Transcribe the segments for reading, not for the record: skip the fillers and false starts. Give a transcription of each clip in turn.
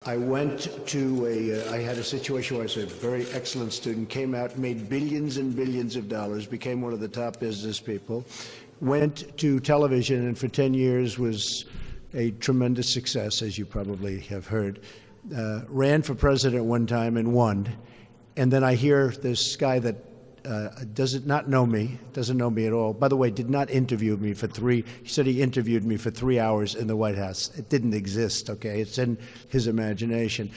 I went to I had a situation where I was a very excellent student, came out, made billions and billions of dollars, became one of the top business people, went to television, and for 10 years was a tremendous success, as you probably have heard. Ran for president one time and won. And then I hear this guy that doesn't know me at all. By the way, did not interview me he said he interviewed me for 3 hours in the White House. It didn't exist, okay? It's in his imagination.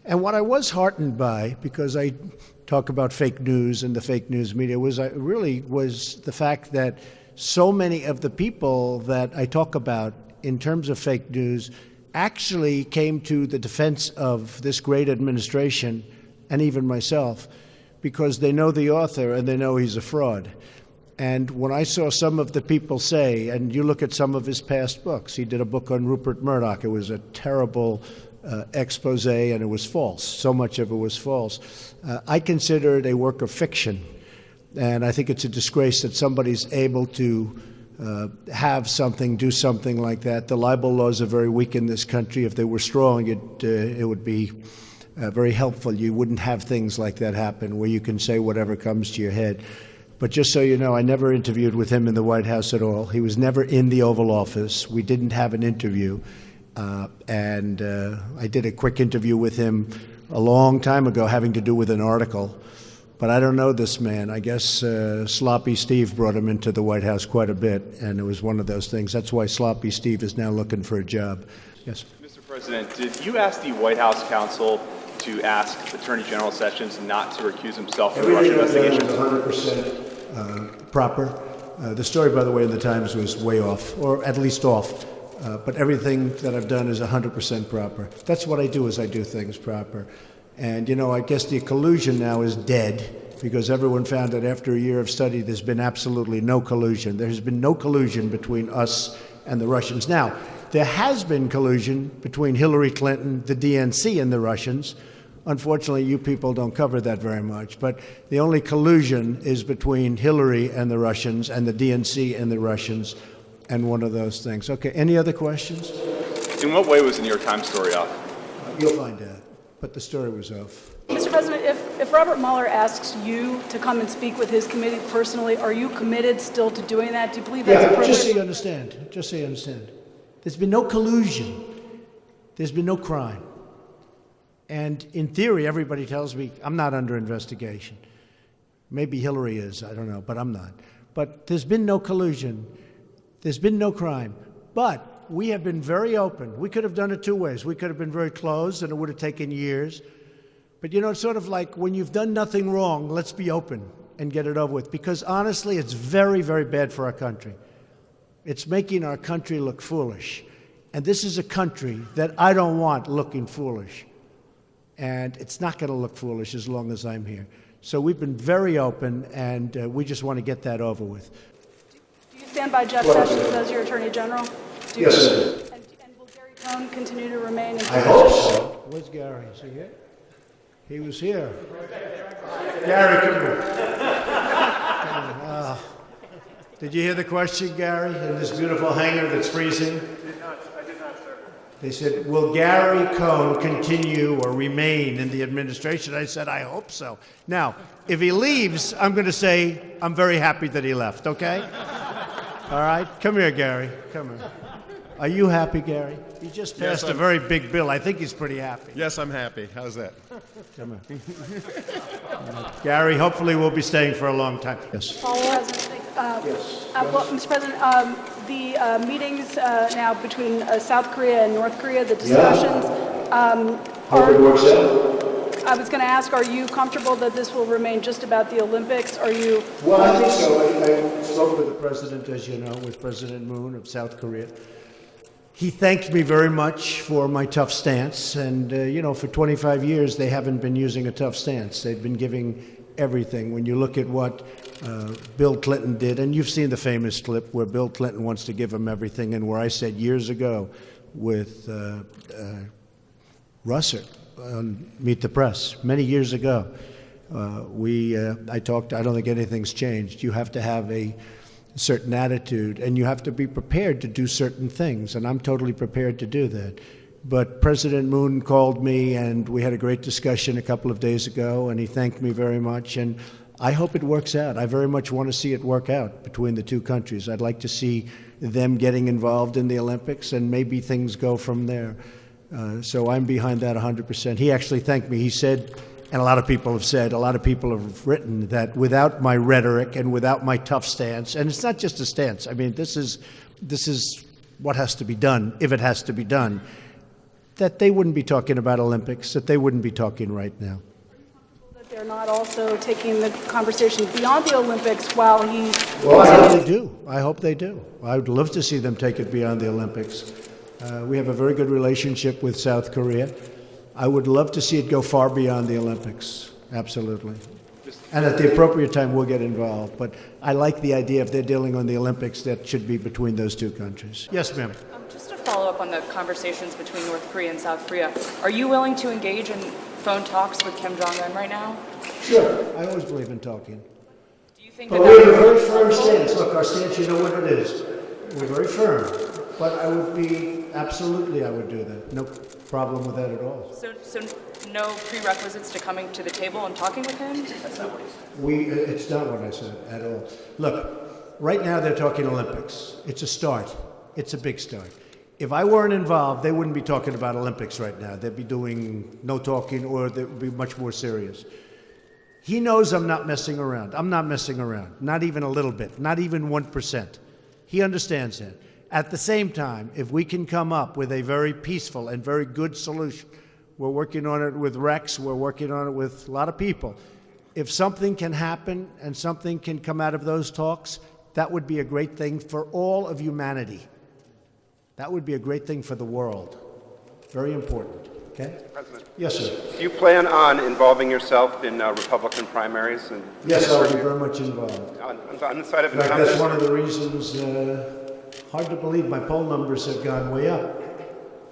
And what I was heartened by, because I talk about fake news and the fake news media, was the fact that so many of the people that I talk about in terms of fake news actually came to the defense of this great administration and even myself, because they know the author and they know he's a fraud. And when I saw some of the people say, and you look at some of his past books, he did a book on Rupert Murdoch. It was a terrible expose, and it was false. So much of it was false. I consider it a work of fiction, and I think it's a disgrace that somebody's able to do something like that. The libel laws are very weak in this country. If they were strong, it would be very helpful. You wouldn't have things like that happen where you can say whatever comes to your head. But just so you know, I never interviewed with him in the White House at all. He was never in the Oval Office. We didn't have an interview. And I did a quick interview with him a long time ago having to do with an article. But I don't know this man. I guess Sloppy Steve brought him into the White House quite a bit, and it was one of those things. That's why Sloppy Steve is now looking for a job. Yes? Mr. President, did you ask the White House counsel to ask Attorney General Sessions not to recuse himself from the Russia investigation? Everything was 100% proper. The story, by the way, in the Times was way off, or at least off. But everything that I've done is 100% proper. That's what I do, is I do things proper. And, you know, I guess the collusion now is dead, because everyone found that after a year of study, there's been absolutely no collusion. There has been no collusion between us and the Russians. Now, there has been collusion between Hillary Clinton, the DNC, and the Russians. Unfortunately, you people don't cover that very much. But the only collusion is between Hillary and the Russians and the DNC and the Russians, and one of those things. Okay, any other questions? In what way was the New York Times story off? You'll find out. But the story was off. Mr. President, if Robert Mueller asks you to come and speak with his committee personally, are you committed still to doing that? Do you believe that's appropriate? Just so you understand. There's been no collusion. There's been no crime. And in theory, everybody tells me I'm not under investigation. Maybe Hillary is, I don't know, but I'm not. But there's been no collusion. There's been no crime. But we have been very open. We could have done it two ways. We could have been very closed, and it would have taken years. But, you know, it's sort of like when you've done nothing wrong, let's be open and get it over with. Because, honestly, it's very, very bad for our country. It's making our country look foolish. And this is a country that I don't want looking foolish. And it's not going to look foolish as long as I'm here. So we've been very open, and we just want to get that over with. Do you stand by Jeff Sessions as your Attorney General? Yes. And will Gary Cohn continue to remain in position? I hope so. Where's Gary? Is he here? He was here. Gary, come here. Did you hear the question, Gary, in this beautiful hangar that's freezing? I did not, sir. They said, will Gary Cohn continue or remain in the administration? I said, I hope so. Now, if he leaves, I'm going to say, I'm very happy that he left, okay? All right? Come here, Gary. Come here. Are you happy, Gary? He just passed a very big bill. I think he's pretty happy. Yes, I'm happy. How's that? Come here. Gary, hopefully we'll be staying for a long time. Yes. Yes. Well, Mr. President, the meetings now between South Korea and North Korea, the discussions. Hope it works out. I was going to ask, are you comfortable that this will remain just about the Olympics? Are you? Well, I think so. I spoke with the president, as you know, with President Moon of South Korea. He thanked me very much for my tough stance. And, you know, for 25 years, they haven't been using a tough stance. They've been giving everything. When you look at what Bill Clinton did, and you've seen the famous clip where Bill Clinton wants to give him everything, and where I said years ago with Russert on Meet the Press, many years ago, I don't think anything's changed. You have to have a certain attitude, and you have to be prepared to do certain things, and I'm totally prepared to do that. But President Moon called me, and we had a great discussion a couple of days ago, and he thanked me very much. And I hope it works out. I very much want to see it work out between the two countries. I'd like to see them getting involved in the Olympics, and maybe things go from there. So I'm behind that 100%. He actually thanked me. He said, and a lot of people have said, a lot of people have written that without my rhetoric and without my tough stance, and it's not just a stance. I mean, this is what has to be done, if it has to be done, that they wouldn't be talking about Olympics, that they wouldn't be talking right now. That they're not also taking the conversation beyond the Olympics while he... Well, I hope they do. I hope they do. I would love to see them take it beyond the Olympics. We have a very good relationship with South Korea. I would love to see it go far beyond the Olympics. Absolutely. And at the appropriate time, we'll get involved. But I like the idea if they're dealing on the Olympics, that should be between those two countries. Yes, ma'am. Just to follow up on the conversations between North Korea and South Korea, are you willing to engage in phone talks with Kim Jong-un right now? Sure. I always believe in talking. Do you think But that we have a that very firm stance. Look, our stance, you know what it is. We're very firm. But I would I would do that. No problem with that at all. so no prerequisites to coming to the table and talking with him? It's not what I said at all. Look, right now they're talking Olympics. It's a start. It's a big start. If I weren't involved, they wouldn't be talking about Olympics right now. They'd be doing no talking, or they would be much more serious. He knows I'm not messing around. I'm not messing around. Not even a little bit. Not even 1%. He understands that. At the same time, if we can come up with a very peaceful and very good solution, we're working on it with Rex, we're working on it with a lot of people. If something can happen and something can come out of those talks, that would be a great thing for all of humanity. That would be a great thing for the world. Very important. Okay? President. Yes, sir. Do you plan on involving yourself in Republican primaries? And Yes, I'll be very much involved. on the side of In fact, that's incumbents? one of the reasons, hard to believe my poll numbers have gone way up.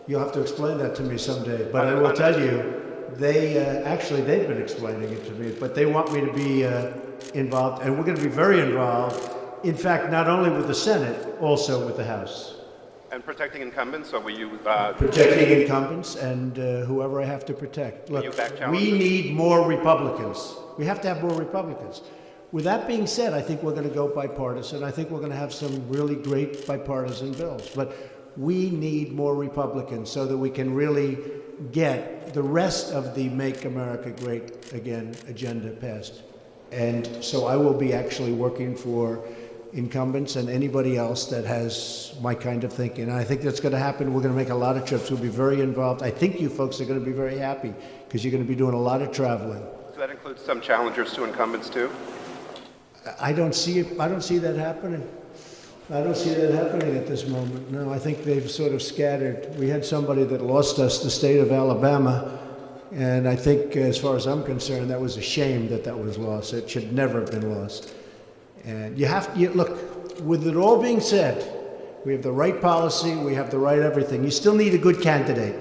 You'll have to explain that to me someday. But I will tell you, they've been explaining it to me, but they want me to be involved, and we're going to be very involved. In fact, not only with the Senate, also with the House. And protecting incumbents, or will you... Protecting incumbents and whoever I have to protect. Look, you back we challengers? need more Republicans. We have to have more Republicans. With that being said, I think we're going to go bipartisan. I think we're going to have some really great bipartisan bills. But we need more Republicans so that we can really get the rest of the Make America Great Again agenda passed. And so I will be actually working for incumbents and anybody else that has my kind of thinking. And I think that's going to happen. We're going to make a lot of trips. We'll be very involved. I think you folks are going to be very happy because you're going to be doing a lot of traveling. So that includes some challengers to incumbents, too? I don't see that happening. I don't see that happening at this moment. No, I think they've sort of scattered. We had somebody that lost us, the state of Alabama, and I think, as far as I'm concerned, that was a shame that was lost. It should never have been lost. And look, with it all being said, we have the right policy, we have the right everything. You still need a good candidate.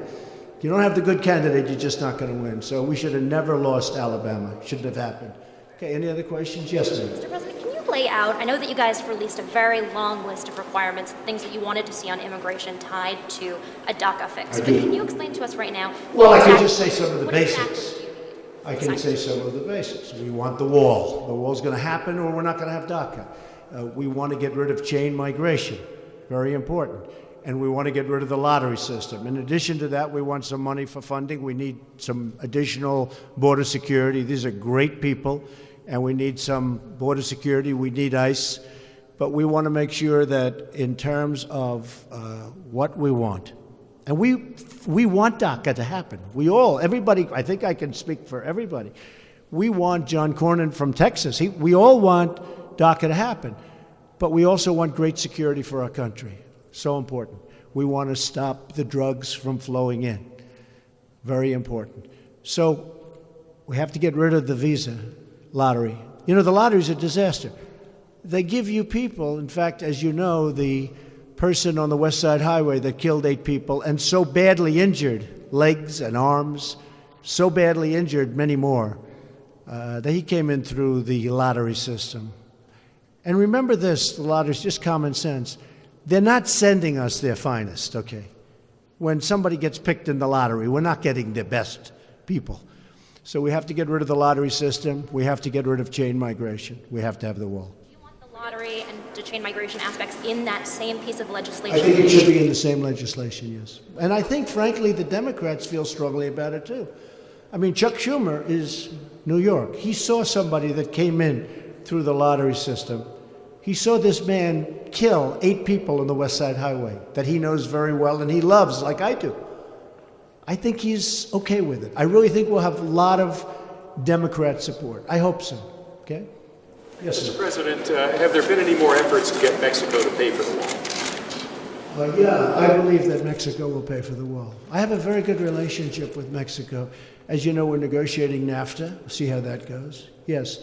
If you don't have the good candidate, you're just not going to win. So we should have never lost Alabama. Shouldn't have happened. Okay, any other questions? Yes, ma'am. Mr. President, can you lay out, I know that you guys released a very long list of requirements, things that you wanted to see on immigration tied to a DACA fix. But can you explain to us right now? Well, I can just say some of the what basics. exactly do you need? I can say some of the basics. We want the wall. The wall's going to happen or we're not going to have DACA. We want to get rid of chain migration. Very important. And we want to get rid of the lottery system. In addition to that, we want some money for funding. We need some additional border security. These are great people, and we need some border security. We need ICE. But we want to make sure that in terms of what we want, and we want DACA to happen. Everybody, I think I can speak for everybody. We want John Cornyn from Texas. We all want DACA to happen. But we also want great security for our country. So important. We want to stop the drugs from flowing in. Very important. So we have to get rid of the visa lottery. You know, the lottery is a disaster. They give you people, in fact, as you know, the person on the West Side Highway that killed 8 people and so badly injured, legs and arms, so badly injured, many more, that he came in through the lottery system. And remember this, the lottery is just common sense. They're not sending us their finest, okay? when somebody gets picked in the lottery. We're not getting the best people. So we have to get rid of the lottery system. We have to get rid of chain migration. We have to have the wall. Do you want the lottery and the chain migration aspects in that same piece of legislation? I think it should be in the same legislation, yes. And I think, frankly, the Democrats feel strongly about it, too. I mean, Chuck Schumer is New York. He saw somebody that came in through the lottery system. He saw this man kill 8 people on the West Side Highway that he knows very well and he loves, like I do. I think he's okay with it. I really think we'll have a lot of Democrat support. I hope so. Okay? Yes, Mr. President, have there been any more efforts to get Mexico to pay for the wall? Yeah, I believe that Mexico will pay for the wall. I have a very good relationship with Mexico. As you know, we're negotiating NAFTA. We'll see how that goes. Yes.